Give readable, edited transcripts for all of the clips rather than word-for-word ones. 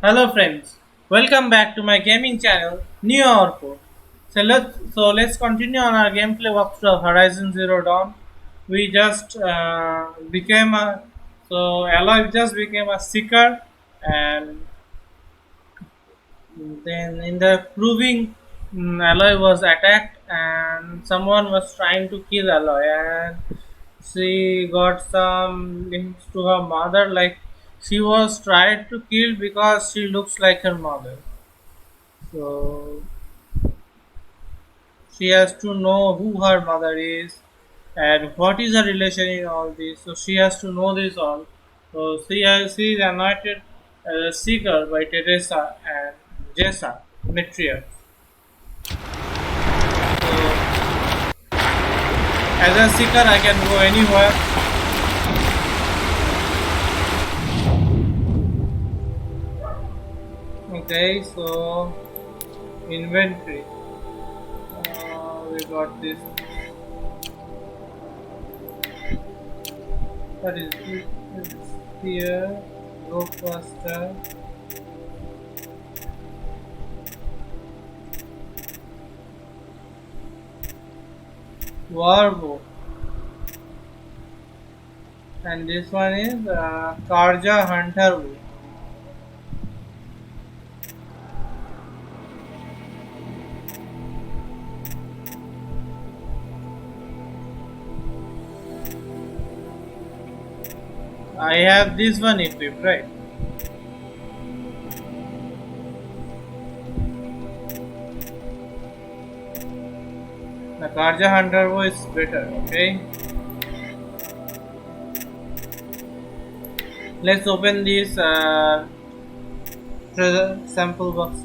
Hello friends, welcome back to my gaming channel New Orco. So let's continue on our gameplay walkthrough of Horizon Zero Dawn. We just became a Aloy just became a seeker, and then in the proving, Aloy was attacked and someone was trying to kill Aloy, and she got some links to her mother, like she was tried to kill because she looks like her mother. So she has to know who her mother is and what is her relation in all this. So she has to know this all. So she is anointed as a seeker by Teresa and Jessa, matriarch. So as a seeker I can go anywhere. Okay, so inventory. We got this. What is this? This is here. Rope cluster. Warbo. And this one is Karja Hunter Bow. I have this one equipped, right? The Karja Hunter Bow is better, okay? Let's open this treasure sample box.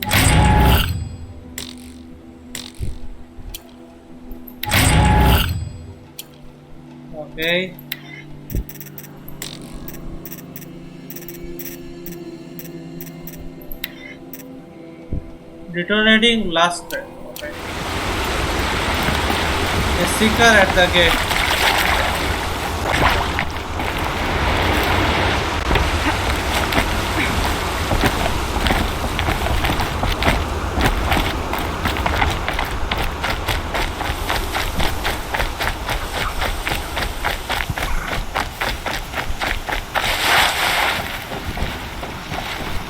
Okay. Detonating blast pad. Okay. A seeker at the gate.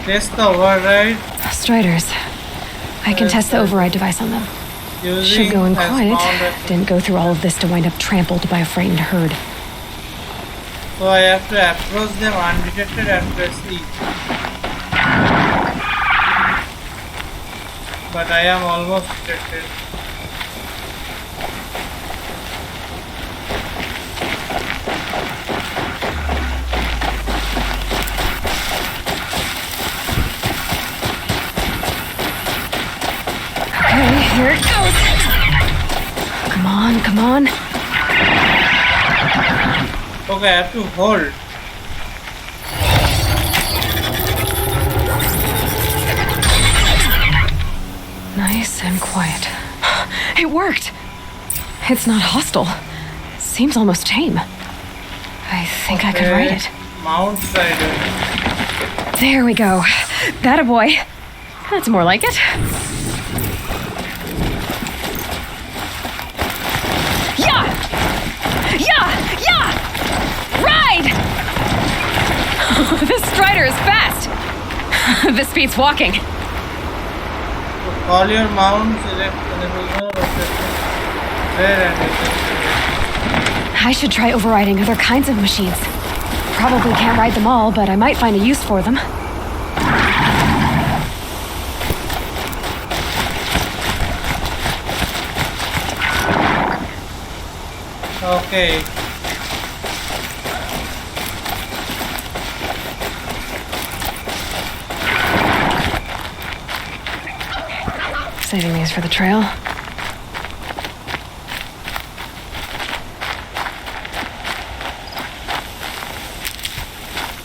Test the override. Striders. I can test the override device on them. Should go in quiet. Didn't go through all of this to wind up trampled by a frightened herd. So I have to approach them undetected and press E. But I am almost detected. Okay, here it goes. Come on, come on. Okay, I have to hold. Nice and quiet. It worked. It's not hostile. Seems almost tame. I think I could ride it. Mount Strider. There we go. That a boy. That's more like it. Yeah! Yeah! Yeah! Ride! This strider is fast. This beats walking. So call your mount, select enable there and I should try overriding other kinds of machines. Probably can't ride them all, but I might find a use for them. okay. Saving these for the trail.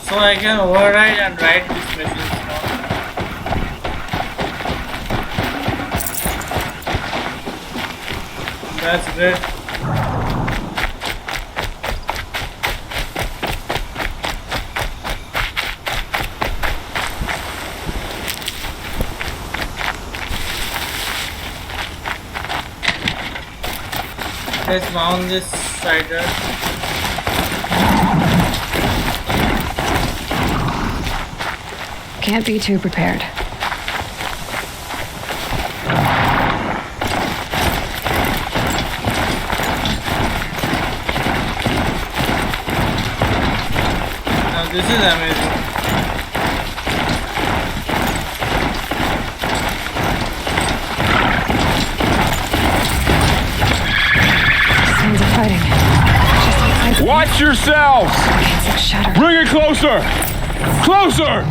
So I can override and ride these machines now. That's great. Let's mount this strider. Can't be too prepared. Now this is amazing. Sounds of fighting. Just outside the Watch yourselves! gates look shattered. Bring it closer! Closer!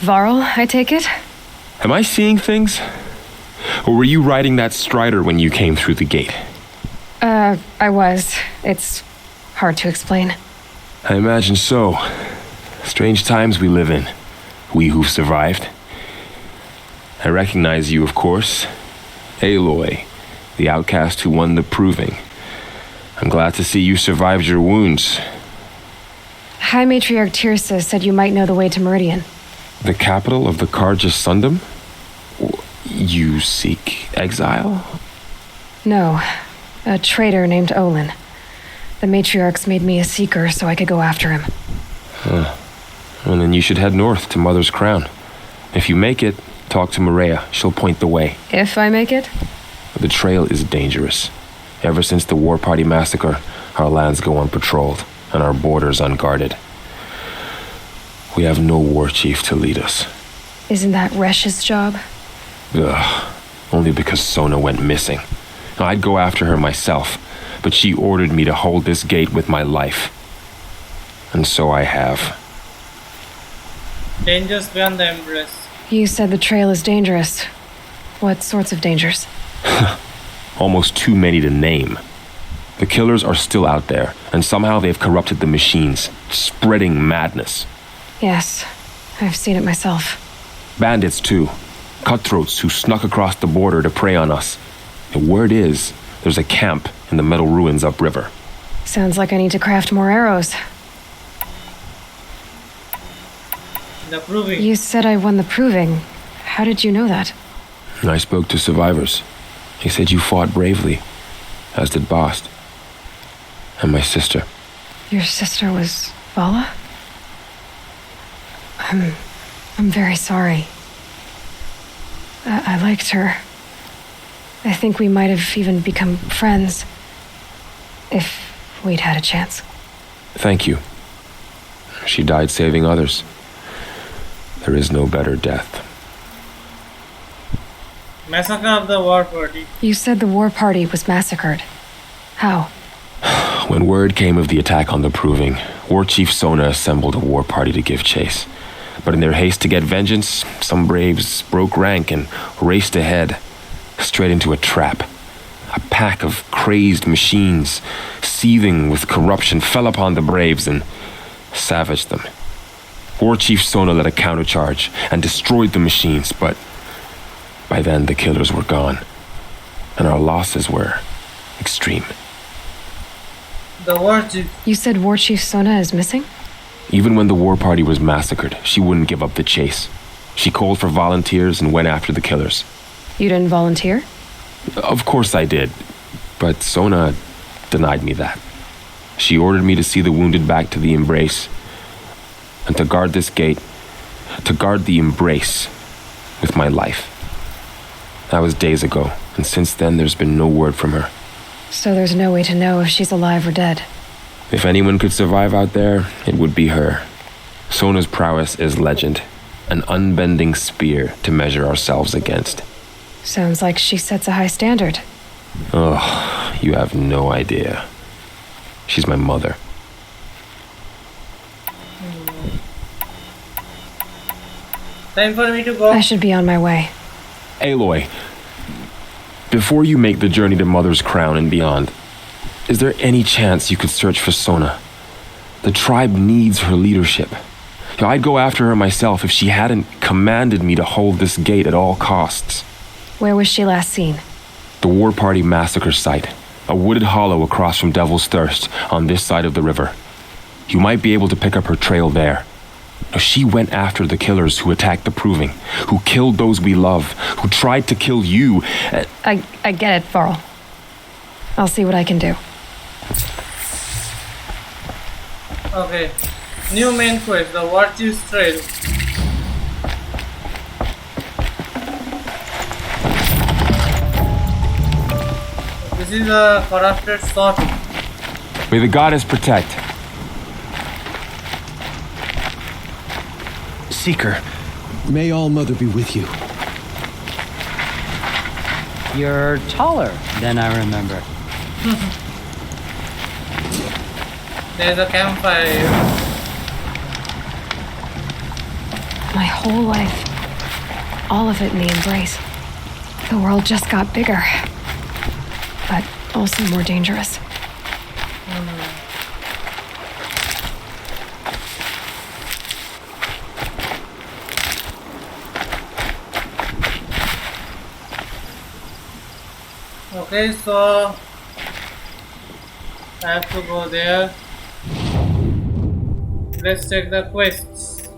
Varl, I take it? Am I seeing things? Or were you riding that strider when you came through the gate? I was. It's hard to explain. I imagine so. Strange times we live in. We who've survived. I recognize you, of course. Aloy, the outcast who won the proving. I'm glad to see you survived your wounds. High Matriarch Tirsa said you might know the way to Meridian. The capital of the Carja Sundom? You seek exile? No, a traitor named Olin. The Matriarchs made me a seeker so I could go after him. Well, then you should head north to Mother's Crown. If you make it, talk to Maria. She'll point the way. If I make it? The trail is dangerous. Ever since the War Party massacre, our lands go unpatrolled and our borders unguarded. We have no war chief to lead us. Isn't that Resh's job? Ugh, only because Sona went missing. I'd go after her myself, but she ordered me to hold this gate with my life. And so I have. Dangers beyond the embrace. You said the trail is dangerous. What sorts of dangers? Almost too many to name. The killers are still out there, and somehow they've corrupted the machines, spreading madness. Yes, I've seen it myself. Bandits, too. Cutthroats who snuck across the border to prey on us. The word is, there's a camp in the metal ruins upriver. Sounds like I need to craft more arrows. The proving. You said I won the proving. How did you know that? I spoke to survivors. They said you fought bravely, as did Bast. And my sister. Your sister was Vala? I'm very sorry. I liked her. I think we might have even become friends. If we'd had a chance. Thank you. She died saving others. There is no better death. Massacre of the War Party. You said the war party was massacred. How? When word came of the attack on the Proving, War Chief Sona assembled a war party to give chase. But in their haste to get vengeance, some braves broke rank and raced ahead, straight into a trap. A pack of crazed machines, seething with corruption, fell upon the braves and savaged them. War Chief Sona led a countercharge and destroyed the machines, but by then the killers were gone, and our losses were extreme. The War Chief. You said War Chief Sona is missing? Even when the war party was massacred, she wouldn't give up the chase. She called for volunteers and went after the killers. You didn't volunteer? Of course I did, but Sona denied me that. She ordered me to see the wounded back to the Embrace, and to guard this gate, to guard the Embrace with my life. That was days ago, and since then there's been no word from her. So there's no way to know if she's alive or dead. If anyone could survive out there, it would be her. Sona's prowess is legend, an unbending spear to measure ourselves against. Sounds like she sets a high standard. Oh, you have no idea. She's my mother. Time for me to go. I should be on my way. Aloy, before you make the journey to Mother's Crown and beyond, is there any chance you could search for Sona? The tribe needs her leadership. I'd go after her myself if she hadn't commanded me to hold this gate at all costs. Where was she last seen? The war party massacre site. A wooded hollow across from Devil's Thirst on this side of the river. You might be able to pick up her trail there. Now, she went after the killers who attacked the Proving, who killed those we love, who tried to kill you. I get it, Varl. I'll see what I can do. Okay. New main quest, the Warchief's Trail. This is a corrupted sword. May the goddess protect. Seeker, may All Mother be with you. You're taller than I remember. There's a campfire here. My whole life, all of it in the embrace. The world just got bigger, but also more dangerous. Okay, so I have to go there. Let's check the quests.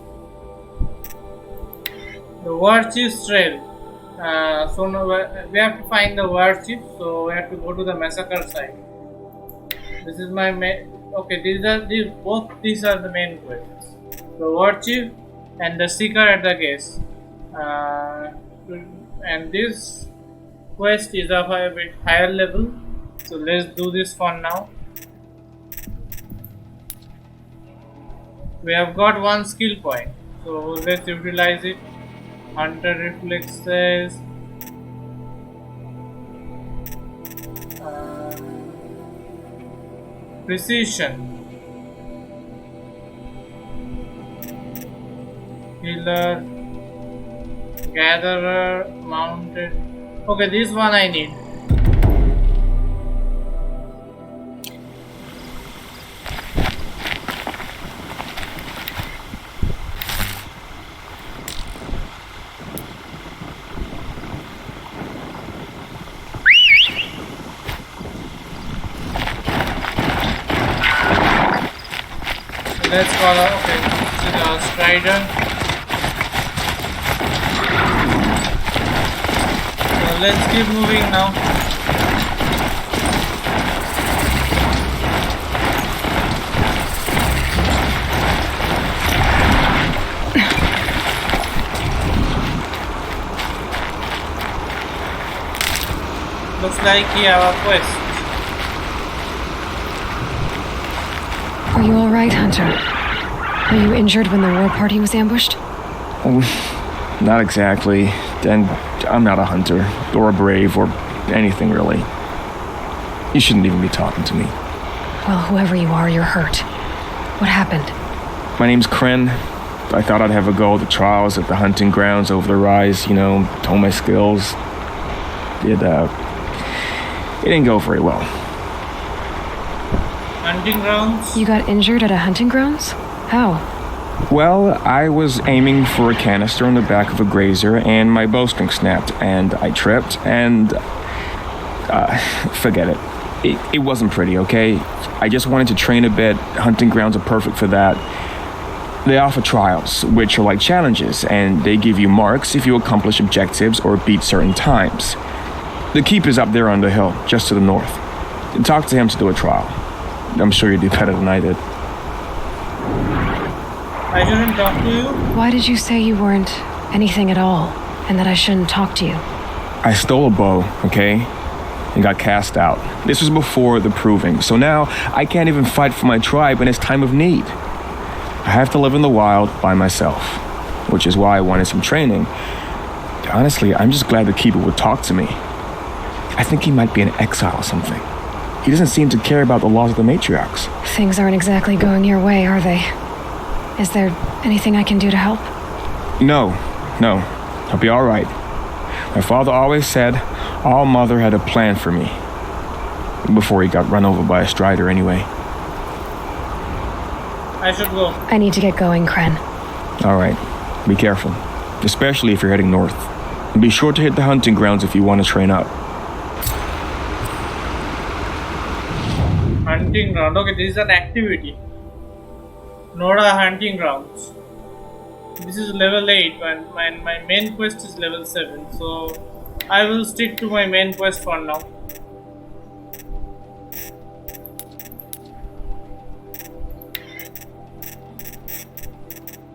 The Warchief's Trail. So now we have to find the Warchief. So we have to go to the massacre site. This is my main. Okay, these are the main quests. The Warchief and the Seeker at the Gates. And this quest is of a bit higher level. So let's do this for now. We have got one skill point, so let's utilize it. Hunter reflexes, precision, healer, gatherer, mounted. Okay, this one I need. Let's call her. Okay, this is our strider. So let's keep moving now. Looks like we have a quest. Are you alright, Hunter? Were you injured when the war party was ambushed? Not exactly. And I'm not a hunter, or a brave, or anything really. You shouldn't even be talking to me. Well, whoever you are, you're hurt. What happened? My name's Kren. I thought I'd have a go at the trials at the hunting grounds over the rise, hone my skills. It didn't go very well. Hunting grounds? You got injured at a hunting grounds? How? Well, I was aiming for a canister on the back of a grazer, and my bowstring snapped, and I tripped, and... forget it. It wasn't pretty, okay? I just wanted to train a bit. Hunting grounds are perfect for that. They offer trials, which are like challenges, and they give you marks if you accomplish objectives or beat certain times. The keep is up there on the hill, just to the north. Talk to him to do a trial. I'm sure you do better than I did. I shouldn't talk to you? Why did you say you weren't anything at all, and that I shouldn't talk to you? I stole a bow, okay? And got cast out. This was before the Proving, so now I can't even fight for my tribe in its time of need. I have to live in the wild by myself, which is why I wanted some training. Honestly, I'm just glad the Keeper would talk to me. I think he might be in exile or something. He doesn't seem to care about the laws of the matriarchs. Things aren't exactly going your way, are they? Is there anything I can do to help? No. I'll be all right. My father always said All Mother had a plan for me. Before he got run over by a strider anyway. I should go. I need to get going, Kren. All right. Be careful. Especially if you're heading north. And be sure to hit the hunting grounds if you want to train up. Hunting ground. Okay, this is an activity. Nora hunting grounds. This is level 8 and my main quest is level 7. So I will stick to my main quest for now.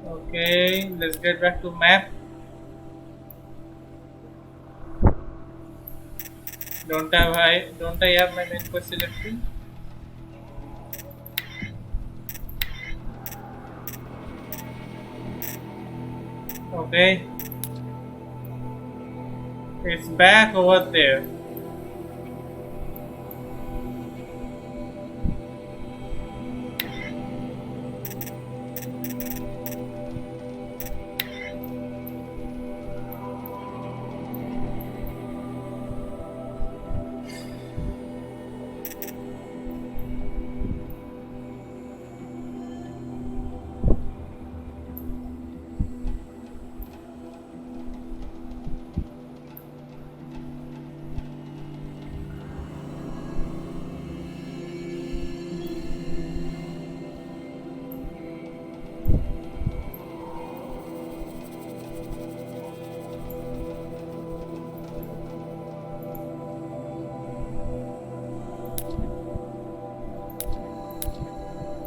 Okay, let's get back to map. Don't I have my main quest selected? Okay, it's back over there.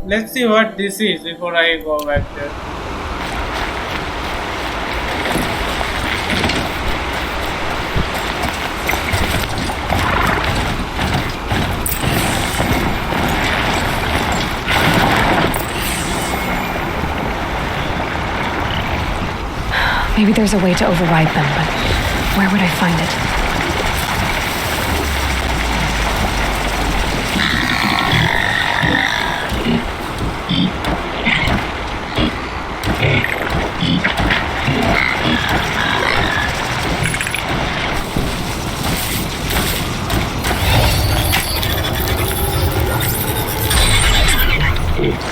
Let's see what this is before I go back there. Maybe there's a way to override them, but where would I find it?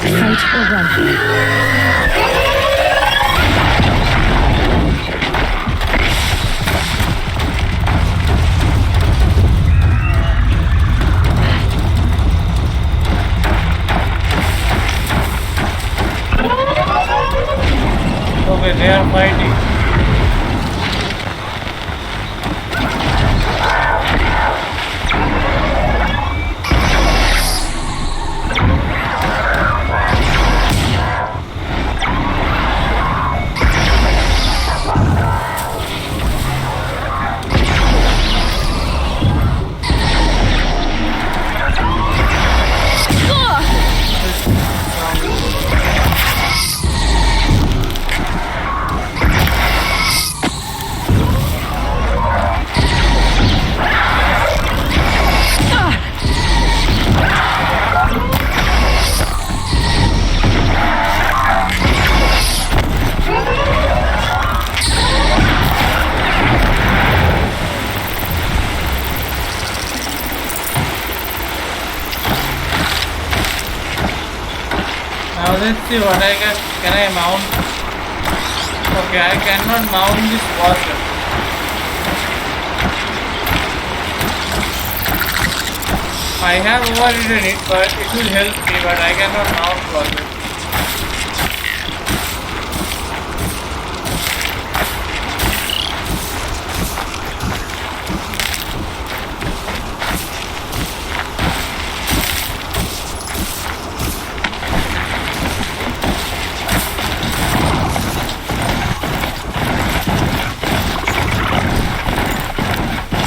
Fight or run? Okay, they are fighting. Now let's see what I can I mount? Okay, I cannot mount this water. I have overridden it, but it will help me, but I cannot mount water.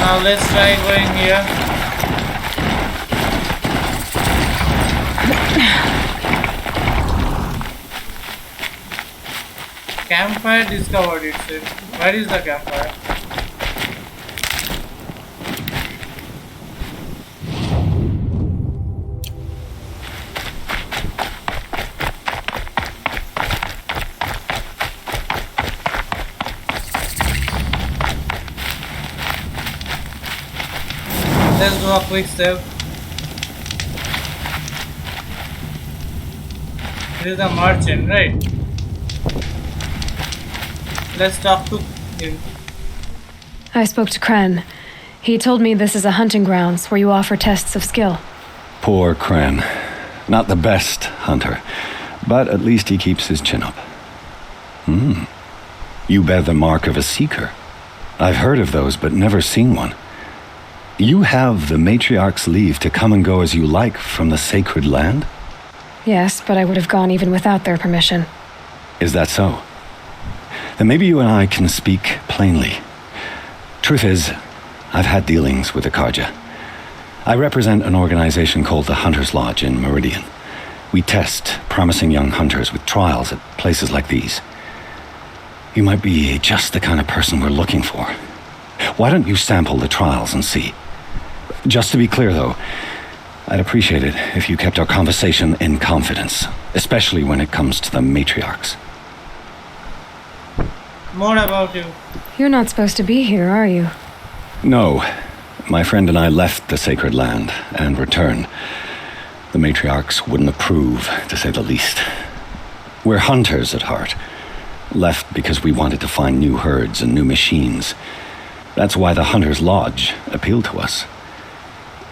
Now let's try going here. Campfire discovered, it said. Where is the campfire? Let's do a quick save. This is the merchant, right? Let's talk to him. I spoke to Kren. He told me this is a hunting grounds where you offer tests of skill. Poor Kren. Not the best hunter, but at least he keeps his chin up. You bear the mark of a seeker. I've heard of those, but never seen one. You have the matriarch's leave to come and go as you like from the sacred land? Yes, but I would have gone even without their permission. Is that so? Then maybe you and I can speak plainly. Truth is, I've had dealings with the Karja. I represent an organization called the Hunter's Lodge in Meridian. We test promising young hunters with trials at places like these. You might be just the kind of person we're looking for. Why don't you sample the trials and see? Just to be clear, though, I'd appreciate it if you kept our conversation in confidence, especially when it comes to the matriarchs. More about you. You're not supposed to be here, are you? No. My friend and I left the sacred land and returned. The matriarchs wouldn't approve, to say the least. We're hunters at heart. Left because we wanted to find new herds and new machines. That's why the Hunter's Lodge appealed to us.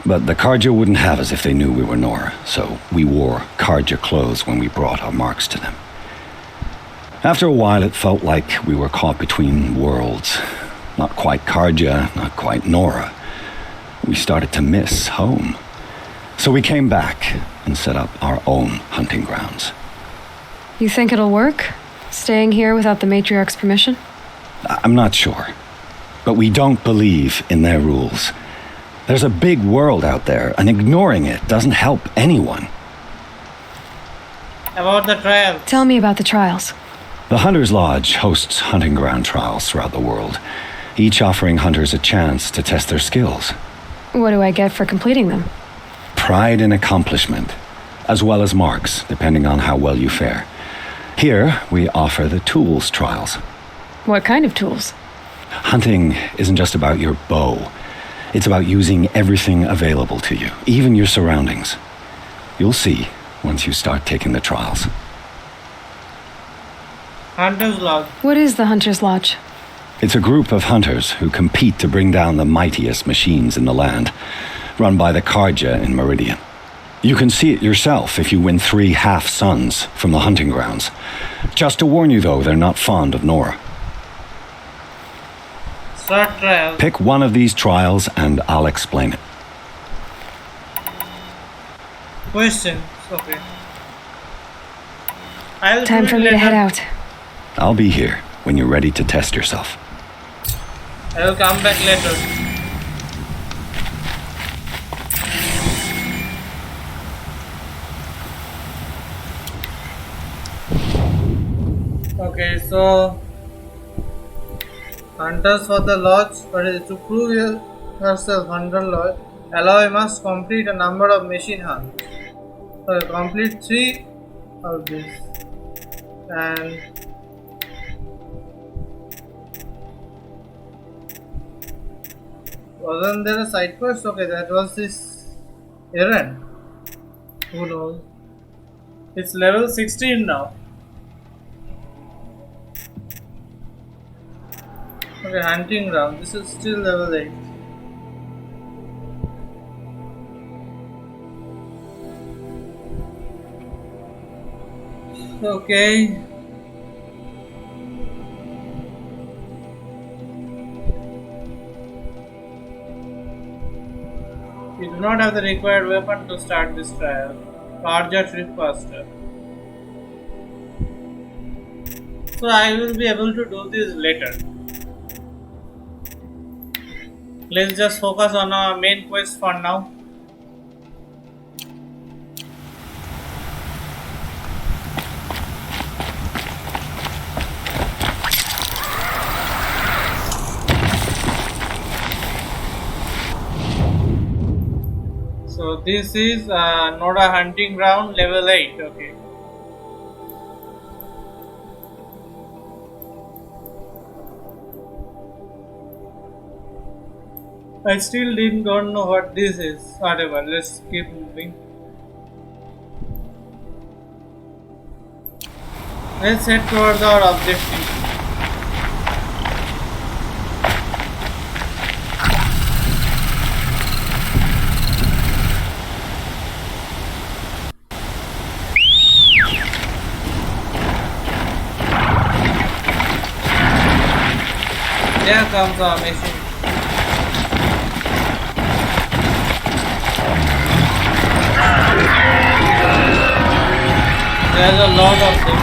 But the Karja wouldn't have us if they knew we were Nora, so we wore Karja clothes when we brought our marks to them. After a while, it felt like we were caught between worlds. Not quite Karja, not quite Nora. We started to miss home. So we came back and set up our own hunting grounds. You think it'll work? Staying here without the matriarch's permission? I'm not sure. But we don't believe in their rules. There's a big world out there, and ignoring it doesn't help anyone. About the trial. Tell me about the trials. The Hunter's Lodge hosts hunting ground trials throughout the world, each offering hunters a chance to test their skills. What do I get for completing them? Pride in accomplishment, as well as marks, depending on how well you fare. Here, we offer the tools trials. What kind of tools? Hunting isn't just about your bow. It's about using everything available to you, even your surroundings. You'll see once you start taking the trials. Hunter's Lodge. What is the Hunter's Lodge? It's a group of hunters who compete to bring down the mightiest machines in the land, run by the Karja in Meridian. You can see it yourself if you win 3 half-suns from the hunting grounds. Just to warn you, though, they're not fond of Nora. Start trial. Pick one of these trials and I'll explain it. Questions. Okay. I'll Time do it for me to later. head out. I'll be here when you're ready to test yourself. I'll come back later. Okay, so hunters for the lodge, but to prove herself Hunter Lodge, Aloy must complete a number of machine hunts. So complete 3 of these, and wasn't there a side quest? Okay, that was this errand. Who knows? It's level 16 now. Okay, hunting ground. This is still level 8. Okay. You do not have the required weapon to start this trial. Karja trip faster. So I will be able to do this later. Let's just focus on our main quest for now. So this is Nora hunting ground level 8. Okay. I still don't know what this is. Whatever, let's keep moving. Let's head towards our objective. There comes a machine. There's a lot of them.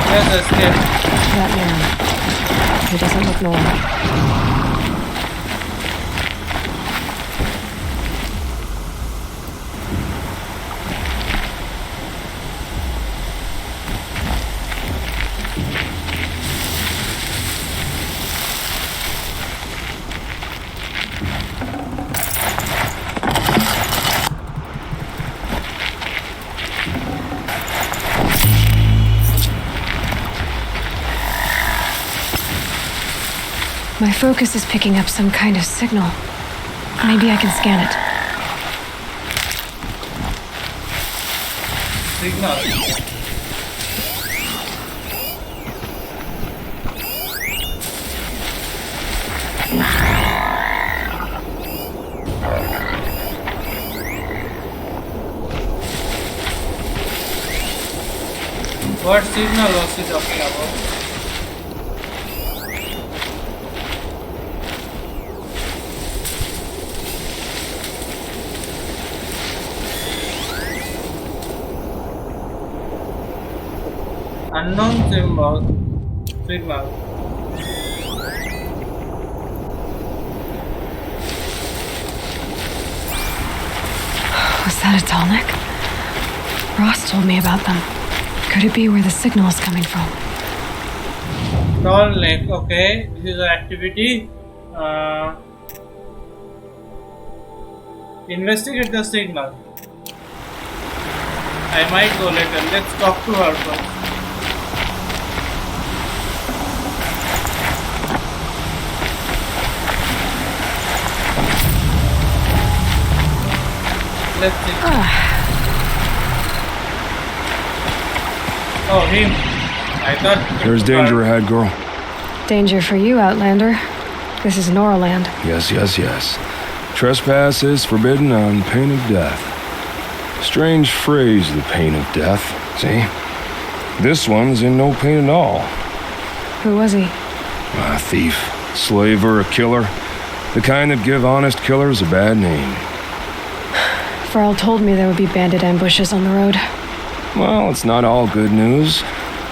Let's escape. That man. He doesn't look normal. My focus is picking up some kind of signal. Maybe I can scan it. Signal. What signal was he talking about? Unknown signal. Was that a Tallneck? Ross told me about them. Could it be where the signal is coming from? Tallneck, okay. This is an activity. Investigate the signal. I might go later. Let's talk to her first. Let's see. Oh, him. I thought. There's danger ahead, girl. Danger for you, Outlander. This is Noraland. Yes, yes, yes. Trespass is forbidden on pain of death. Strange phrase, the pain of death. See? This one's in no pain at all. Who was he? A thief, slaver, a killer. The kind that give honest killers a bad name. Farrell told me there would be bandit ambushes on the road. Well, it's not all good news.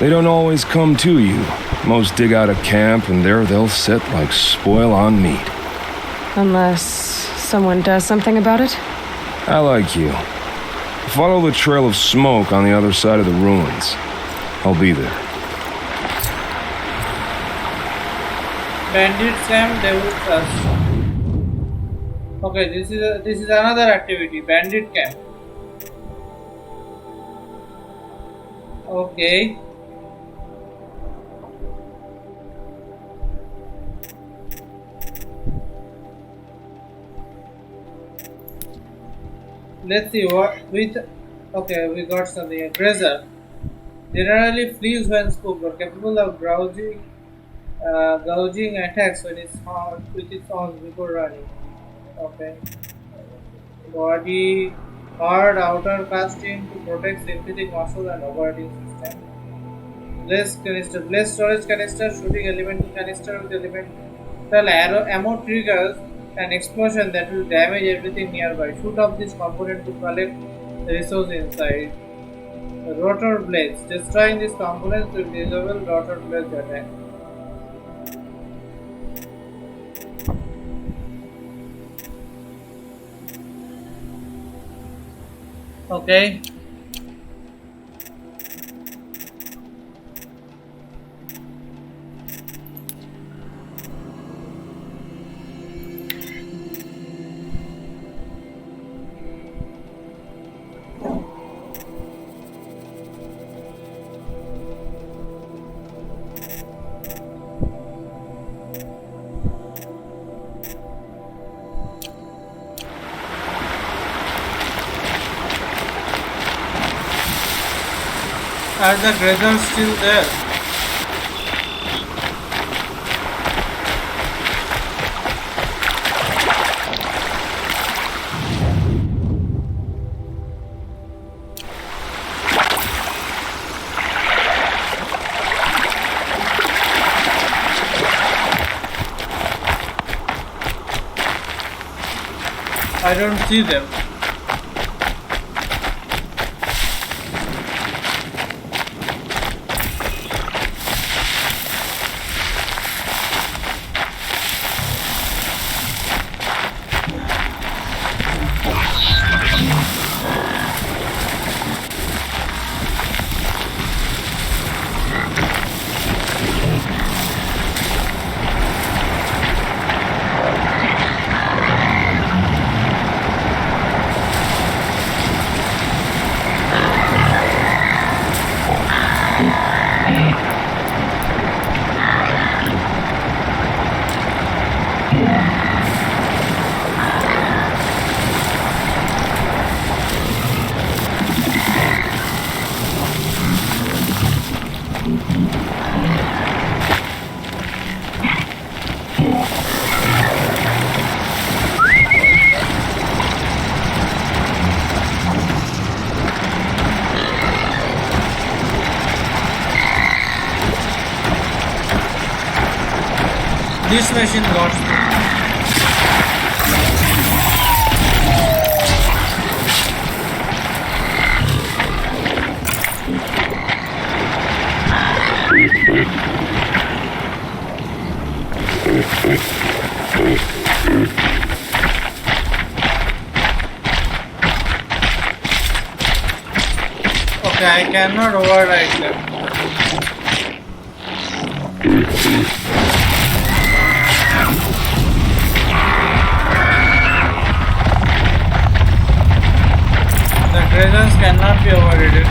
They don't always come to you. Most dig out a camp, and there they'll sit like spoil on meat. Unless someone does something about it? I like you. Follow the trail of smoke on the other side of the ruins. I'll be there. Bandits camp, they will trust. Okay, this is another activity. Bandit camp. Okay. Let's see what with. Okay, we got something. Grazer generally flees when spooked, but capable of gouging attacks when it's hard with its arms before running. Okay. Body hard outer casting to protect synthetic muscle and operating system. Blast canister, blast storage canister, shooting elemental canister with elemental arrow ammo triggers an explosion that will damage everything nearby. Shoot off this component to collect the resource inside. The rotor blades. Destroying these components will disable rotor blades attack. Okay. Are the grazers still there? I don't see them. This machine got okay, I cannot override them. The treasures cannot be overridden.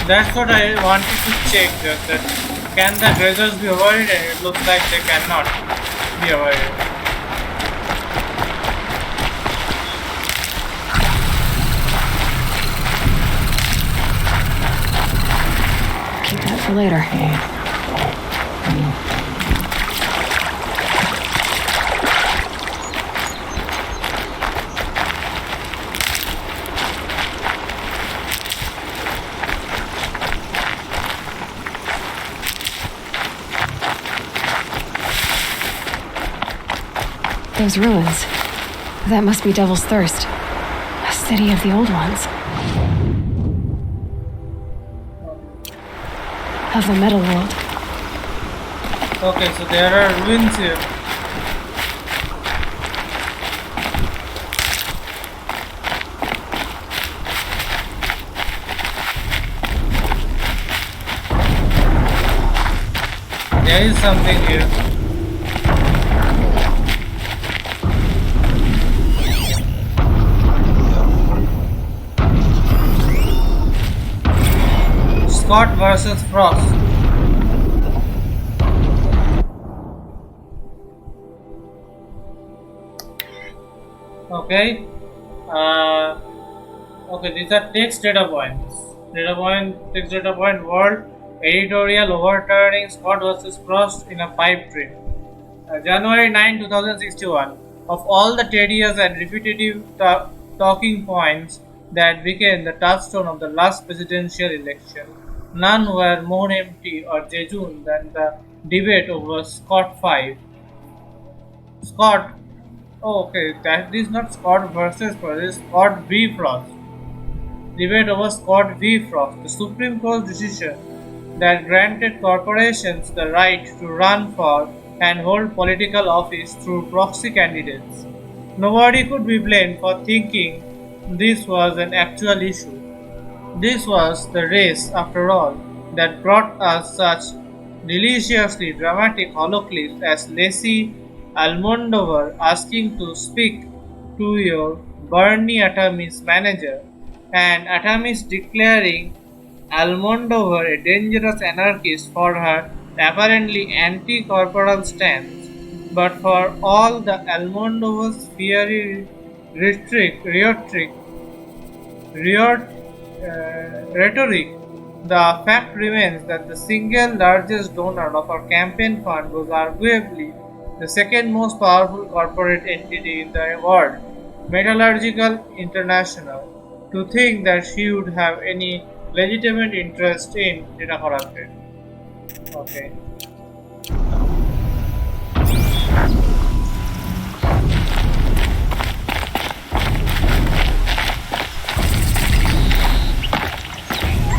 That's what I wanted to check, that can the treasures be avoided, and it looks like they cannot be avoided. Keep that for later. Those ruins. That must be Devil's Thirst. A city of the old ones. Of the metal world. Okay, so there are ruins here. There is something here. Scott versus Frost. Okay. Okay, these are text data points. Text data point, world, editorial overturning Scott versus Frost in a pipe dream. January 9, 2061. Of all the tedious and repetitive talking points that became the touchstone of the last presidential election, none were more empty or jejune than the debate over Scott 5. Scott, oh, okay, that is not Scott versus Frost, it is Scott v. Frost. Debate over Scott v. Frost, the Supreme Court's decision that granted corporations the right to run for and hold political office through proxy candidates. Nobody could be blamed for thinking this was an actual issue. This was the race, after all, that brought us such deliciously dramatic holoclips as Lacey Almondovar asking to speak to your Bernie Atamis manager, and Atamis declaring Almondovar a dangerous anarchist for her apparently anti-corporal stance, but for all the Almondovar's fiery rhetoric, rhetoric, the fact remains that the single largest donor of our campaign fund was arguably the second most powerful corporate entity in the world, Metallurgical International. To think that she would have any legitimate interest in data corrupted. Okay.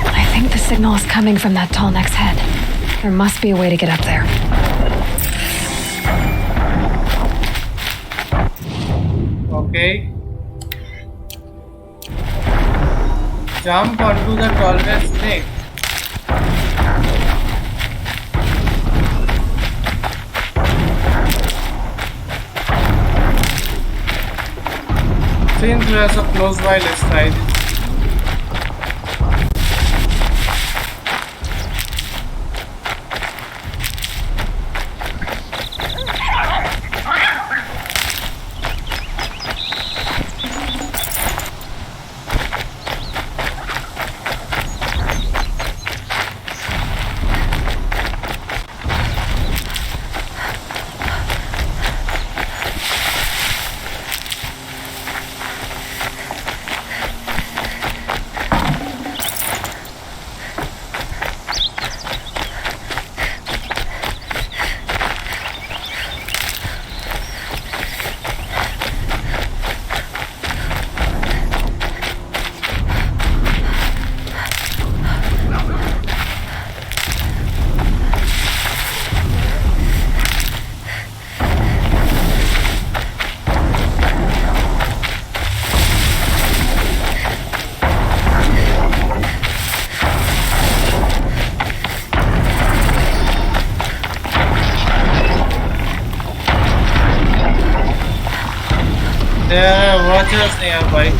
I think the signal is coming from that Tallneck's head. There must be a way to get up there. Okay. Jump onto the Tallneck's neck. Since we are so close by, let's try this. There are watchers nearby.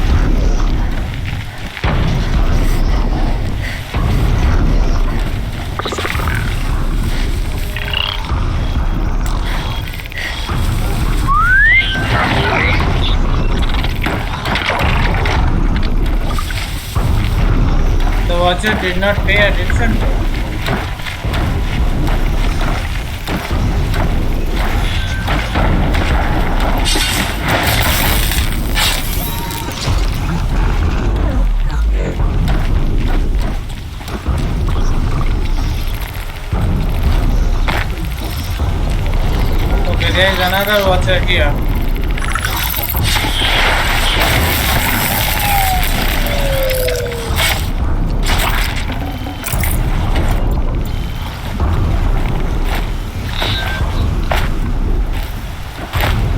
The watcher did not pay attention to it. Okay, there is another watcher here.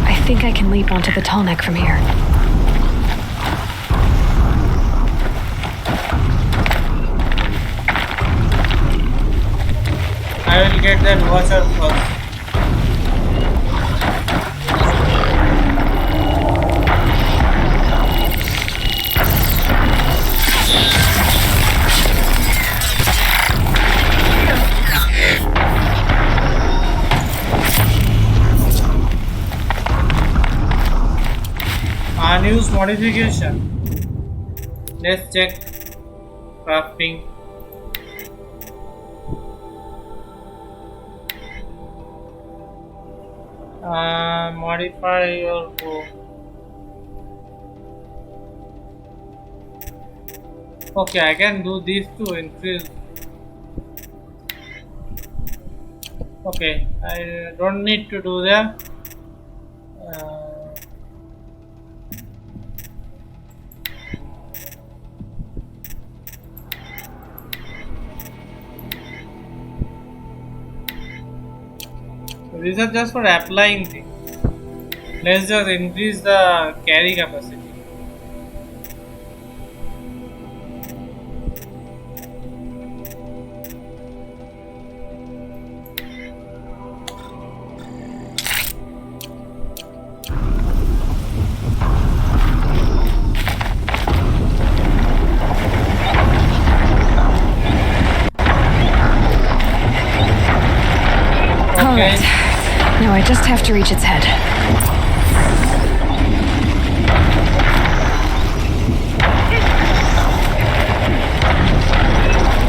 I think I can leap onto the Tallneck from here. I will get that watcher first. Unused modification. Let's check crafting. Modify your bow. Okay, I can do these to increase. Okay, I don't need to do that. These are just for applying things. Let's just increase the carry capacity. Alright. Now I just have to reach its head.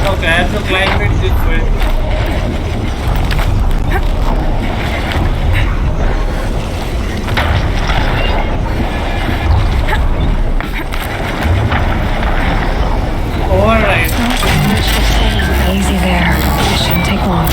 Okay, I have to climb it this way. Alright. Easy there. It shouldn't take long.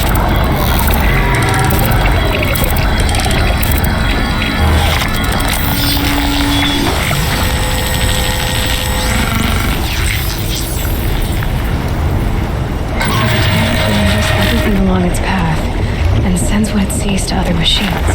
Everything along its path and sends what it sees to other machines.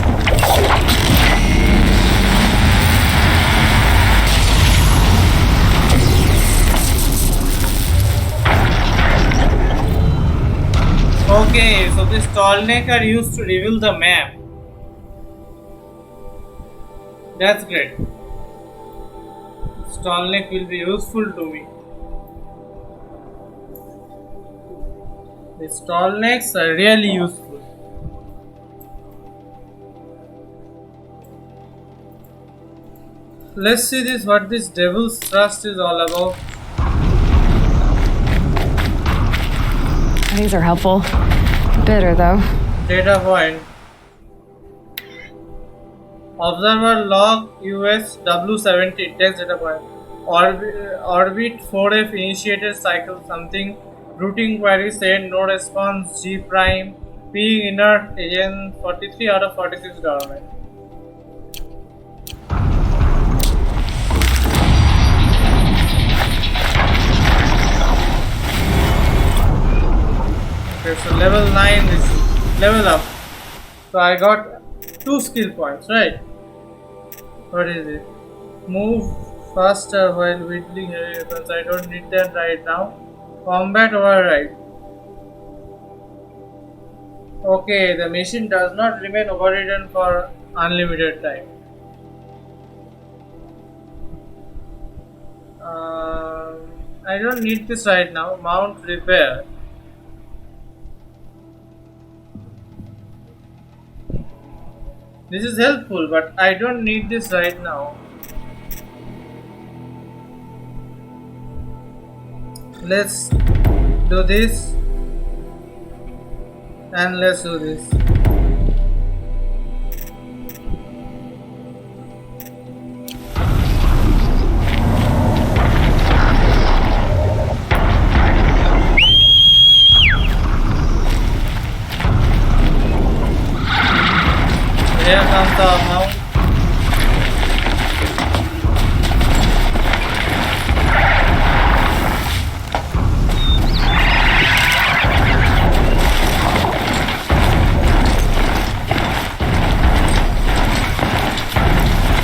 Okay, so this Tallneck are used to reveal the map. That's great. Tallneck will be useful to me. These Tallnecks are really useful. Let's see this what this devil's thrust is all about. These are helpful. Bitter though. Data point. Observer log US W70 text data point. Orbit 4F initiated cycle something. Routing query said no response G prime. Being inert agent 43 out of 46 government. Okay, so level 9 is level up. So I got 2 skill points, right? What is it? Move faster while wielding heavy weapons. I don't need that right now. Combat override. Okay, the machine does not remain overridden for unlimited time. I don't need this right now. Mount repair. This is helpful, but I don't need this right now. Let's do this and let's do this. Here comes the mount.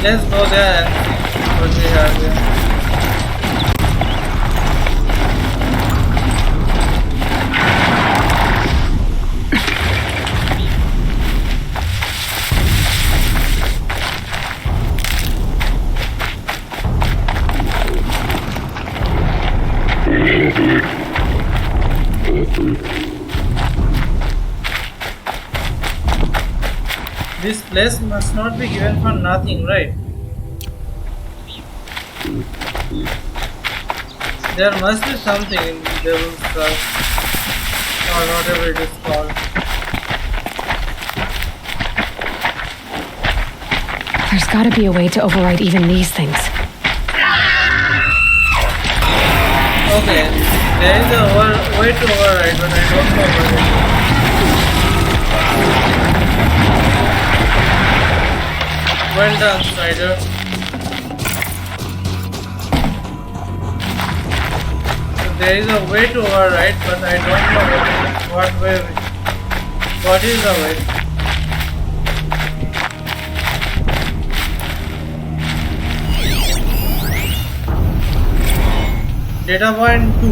Let's go there and see what we have here. This place must not be given for nothing, right? There must be something in the devil's trust, or whatever it is called. There's gotta be a way to override even these things. Okay, there is a way to override, but I don't know what it is. Well done, Strider. So there is a way to override, but I don't know what way. What is the way? Data point 2.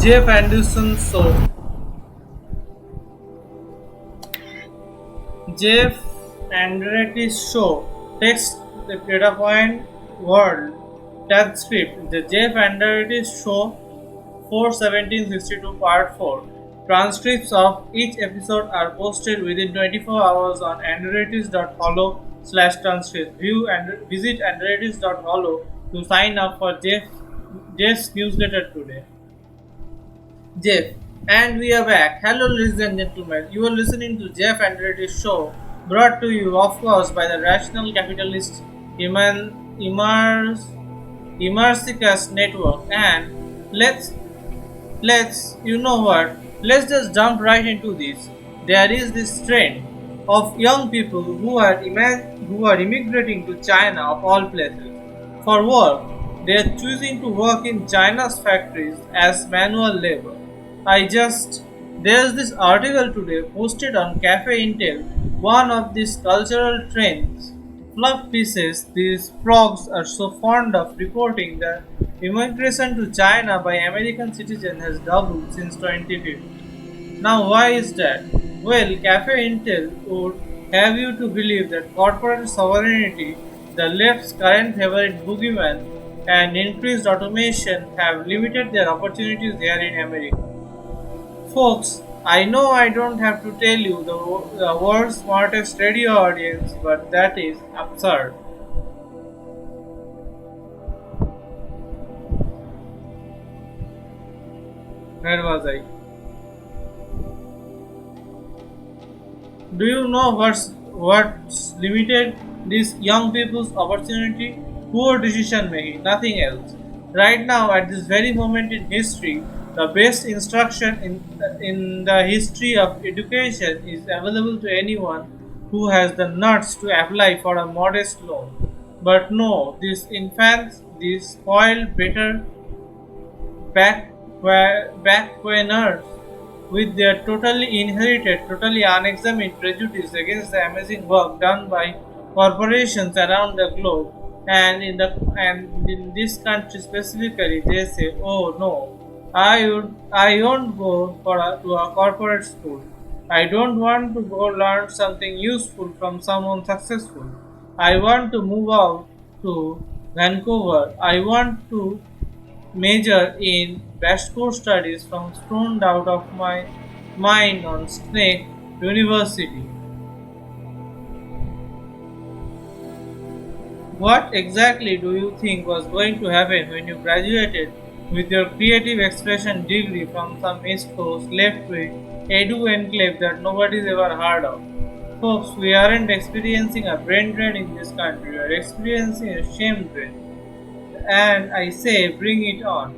Jeff Anderson's show. Jeff Anderson's show. Text the data point world tag script. The Jeff Anderson's show 41762 part 4. Transcripts of each episode are posted within 24 hours on underrated.hollow/transcripts. View and visit underrated.hollow to sign up for Jeff's newsletter today. Jeff, and we are back. Hello, ladies and gentlemen. You are listening to Jeff and Reddy's show, brought to you, of course, by the rational capitalist Immersicus network. And let's you know what? Let's just jump right into this. There is this trend of young people who are immigrating to China of all places for work. They are choosing to work in China's factories as manual labor. I just There's this article today posted on Cafe Intel, one of these cultural trends. Fluff pieces, these frogs are so fond of reporting that immigration to China by American citizens has doubled since 2015. Now, why is that? Well, Cafe Intel would have you to believe that corporate sovereignty, the left's current favorite boogeyman, and increased automation have limited their opportunities here in America. Folks, I know I don't have to tell you the world's smartest radio audience, but that is absurd. Where was I? Do you know what's limited these young people's opportunity? Poor decision making, nothing else. Right now, at this very moment in history, the best instruction in the history of education is available to anyone who has the nuts to apply for a modest loan. But no, these infants, these spoiled, bitter backwarders with their totally inherited, totally unexamined prejudice against the amazing work done by corporations around the globe, and in this country specifically, they say, "Oh no, I won't go to a corporate school. I don't want to go learn something useful from someone successful. I want to move out to Vancouver. I want to major in bachelor studies from stoned out of my mind on Snake University." What exactly do you think was going to happen when you graduated with your creative expression degree from some East Coast left-wing edu enclave that nobody's ever heard of? Folks, we aren't experiencing a brain drain in this country, we are experiencing a shame drain. And I say, bring it on.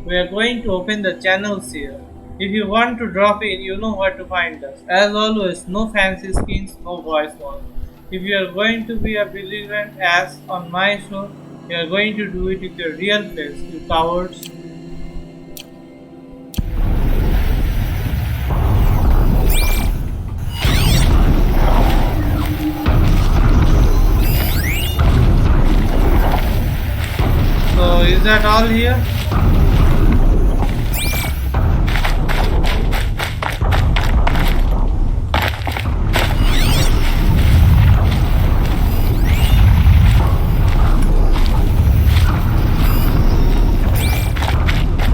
We are going to open the channels here. If you want to drop in, you know where to find us. As always, no fancy skins, no voice ones. If you are going to be a belligerent ass on my show, you are going to do it with your real face, you cowards. So, is that all here?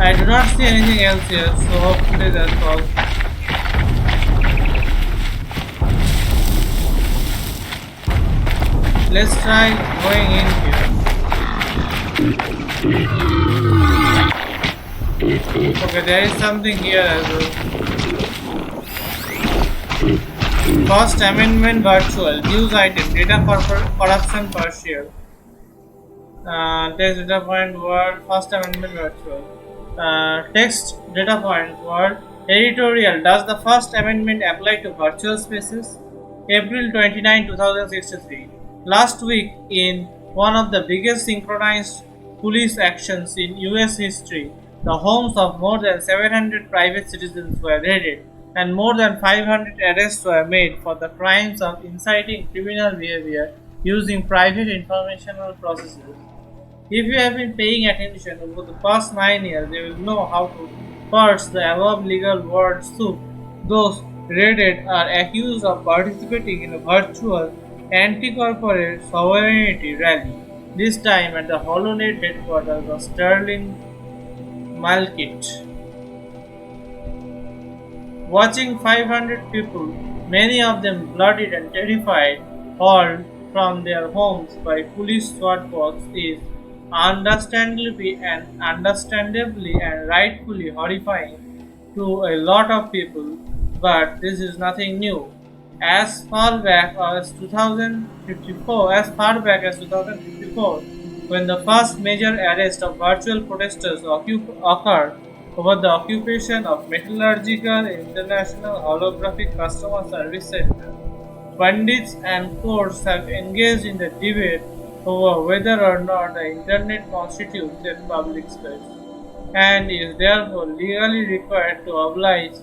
I do not see anything else here, so hopefully that's all. Let's try going in here. Okay, there is something here as well. First Amendment Virtual, news item, data corruption partial. Text data point word, First Amendment Virtual. Text data point word, editorial, does the First Amendment apply to virtual spaces? April 29, 2063. Last week, in one of the biggest synchronized police actions in US history, the homes of more than 700 private citizens were raided and more than 500 arrests were made for the crimes of inciting criminal behavior using private informational processes. If you have been paying attention over the past 9 years, you will know how to parse the above legal word soup. Those raided are accused of participating in a virtual anti-corporate sovereignty rally, this time at the HoloNet headquarters of Sterling Malkit. Watching 500 people, many of them bloodied and terrified, hauled from their homes by police SWAT boats is understandably and rightfully horrifying to a lot of people, but this is nothing new. As far back as 2054, when the first major arrest of virtual protesters occurred over the occupation of Metallurgical International Holographic Customer Service Center, pundits and courts have engaged in the debate over whether or not the Internet constitutes a public space and is therefore legally required to oblige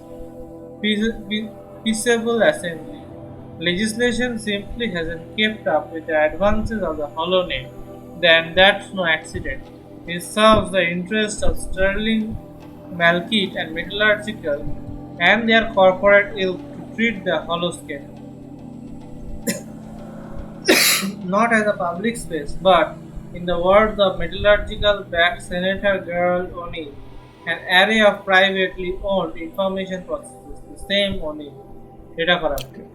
peaceable assembly. Legislation simply hasn't kept up with the advances of the HoloNet. Then that's no accident. It serves the interests of Sterling, Malkit, and Metallurgical and their corporate ilk to treat the holoscape not as a public space, but, in the words of metallurgical backed Senator Gerald O'Neill, an array of privately owned information processes. The same O'Neill. Data corrupted.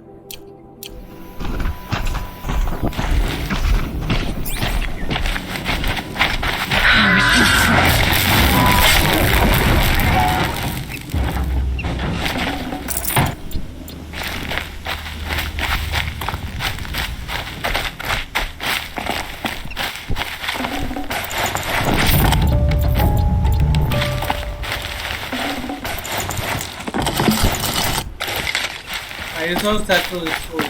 I resource that to this tool.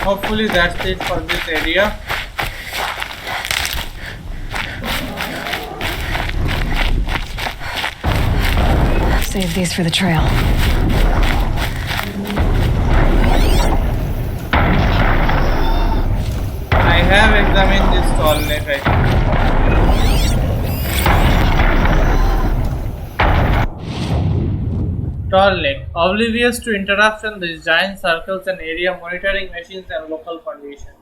Hopefully that's it for this area. Save these for the trail. I have examined this Tallneck, I think. Tallneck. Oblivious to interruption, these giant circles and area monitoring machines and local conditions.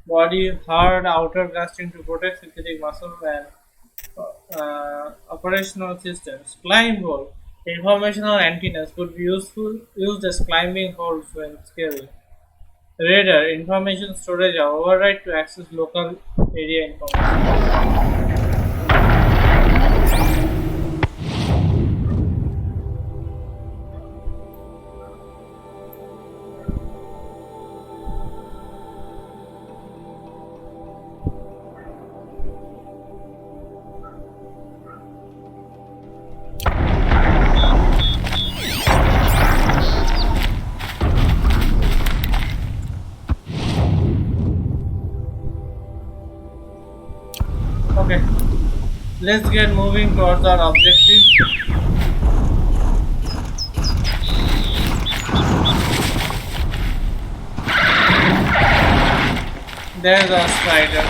Body hard outer casting to protect synthetic muscle and operational systems. Climb hole. Informational antennas could be used as climbing holes when scaling. Radar. Information storage or override to access local area information. Okay, let's get moving towards our objective. There's our spider.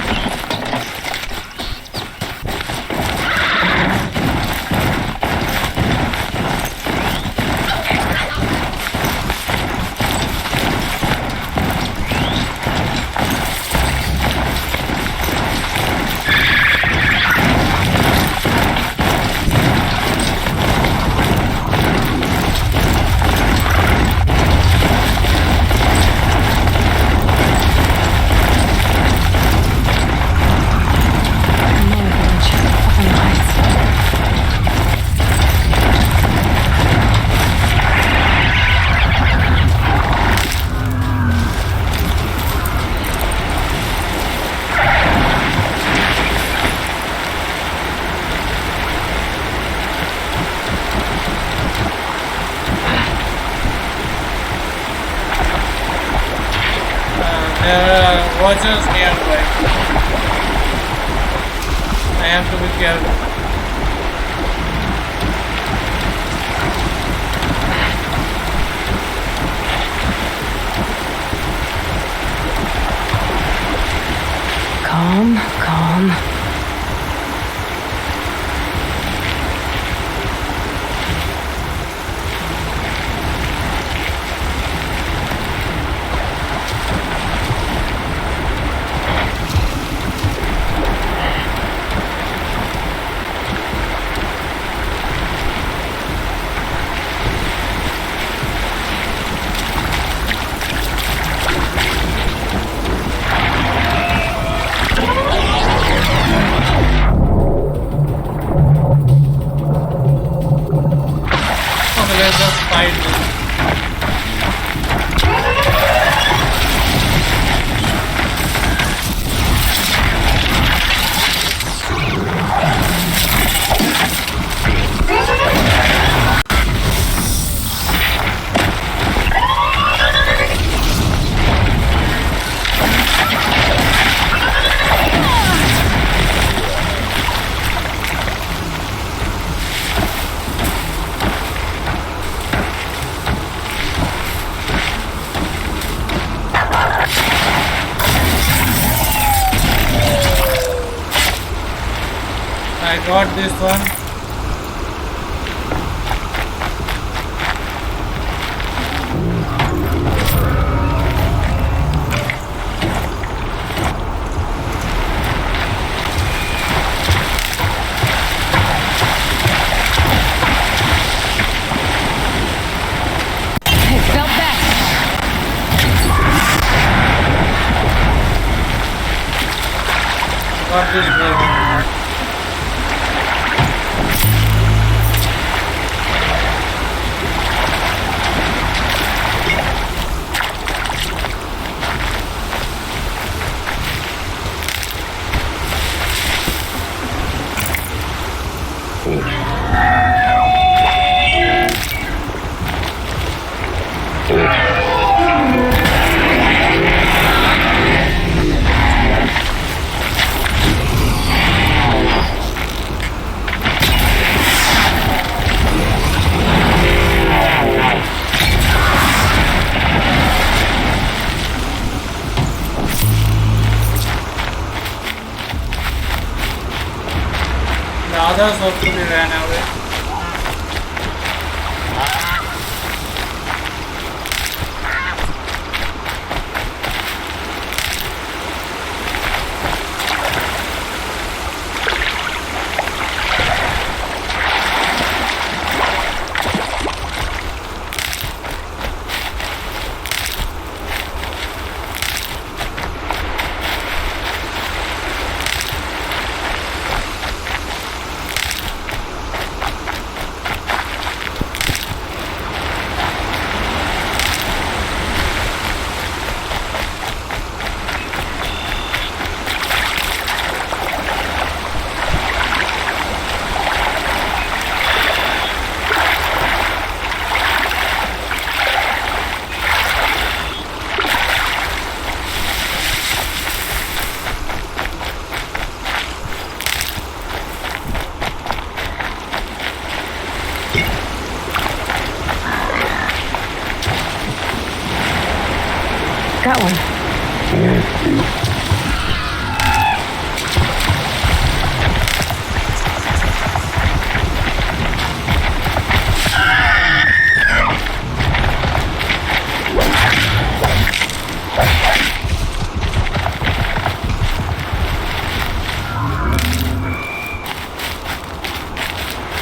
Watchers nearby. I have to be careful. fight with. I got this one. It felt best. Got this one. The others hopefully ran away. Got one.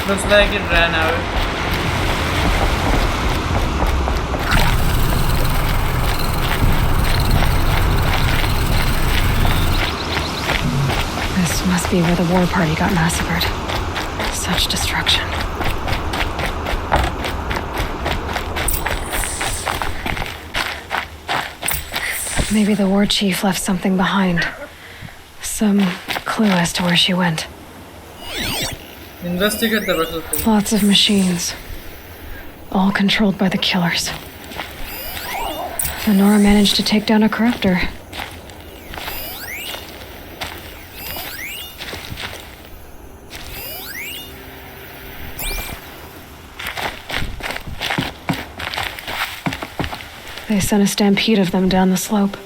Looks like it ran out. This must be where the war party got massacred. Such destruction. Maybe the war chief left something behind. Some clue as to where she went. Investigate the battlefield. Lots of machines. All controlled by the killers. Lenora managed to take down a corruptor. They sent a stampede of them down the slope.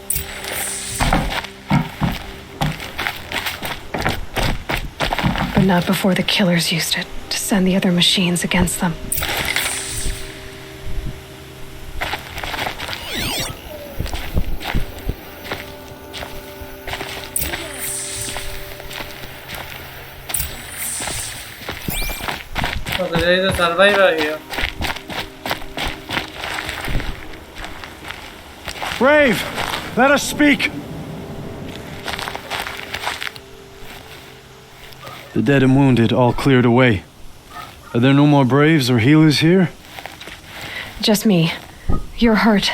But not before the killers used it to send the other machines against them. Okay, there is a survivor here. Brave, let us speak. The dead and wounded all cleared away. Are there no more braves or healers here? Just me. You're hurt.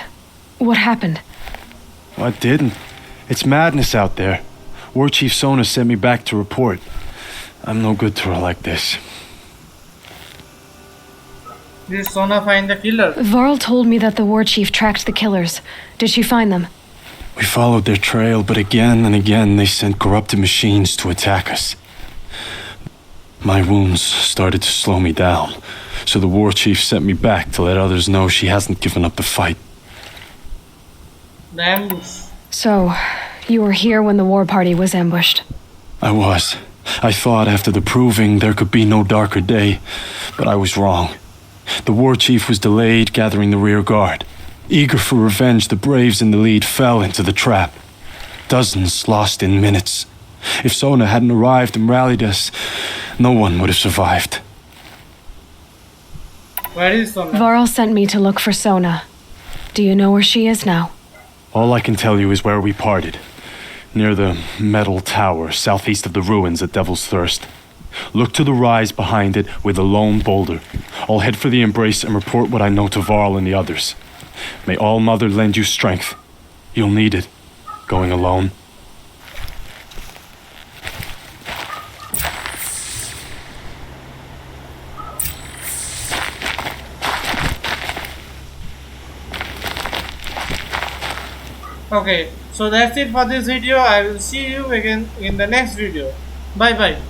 What happened? I didn't. It's madness out there. War Chief Sona sent me back to report. I'm no good to her like this. Did Sona find the killer? Varl told me that the war chief tracked the killers. Did she find them? We followed their trail, but again and again they sent corrupted machines to attack us. My wounds started to slow me down, so the war chief sent me back to let others know she hasn't given up the fight. The ambush. So, you were here when the war party was ambushed. I was. I thought after the proving there could be no darker day, but I was wrong. The war chief was delayed gathering the rear guard. Eager for revenge, the braves in the lead fell into the trap. Dozens lost in minutes. If Sona hadn't arrived and rallied us, no one would have survived. Where is Sona? Varl sent me to look for Sona. Do you know where she is now? All I can tell you is where we parted. Near the metal tower, southeast of the ruins at Devil's Thirst. Look to the rise behind it with a lone boulder. I'll head for the embrace and report what I know to Varl and the others. May All Mother lend you strength. You'll need it, going alone. Okay, so that's it for this video. I will see you again in the next video. Bye bye.